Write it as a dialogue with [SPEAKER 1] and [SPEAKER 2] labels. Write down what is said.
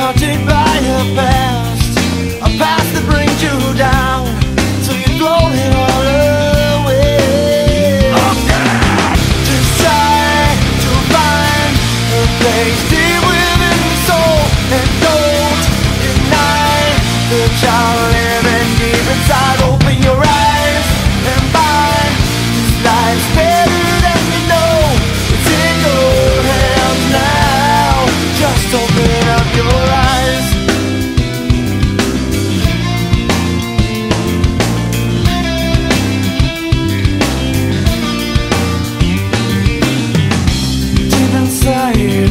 [SPEAKER 1] haunted by a past that brings you down, so you throw it all away. Just try to find a place deep within the soul, and don't deny the child living deep inside. Open your eyes and find this life's better than you know. It's in your hands now. Just open up your eyes. Deep inside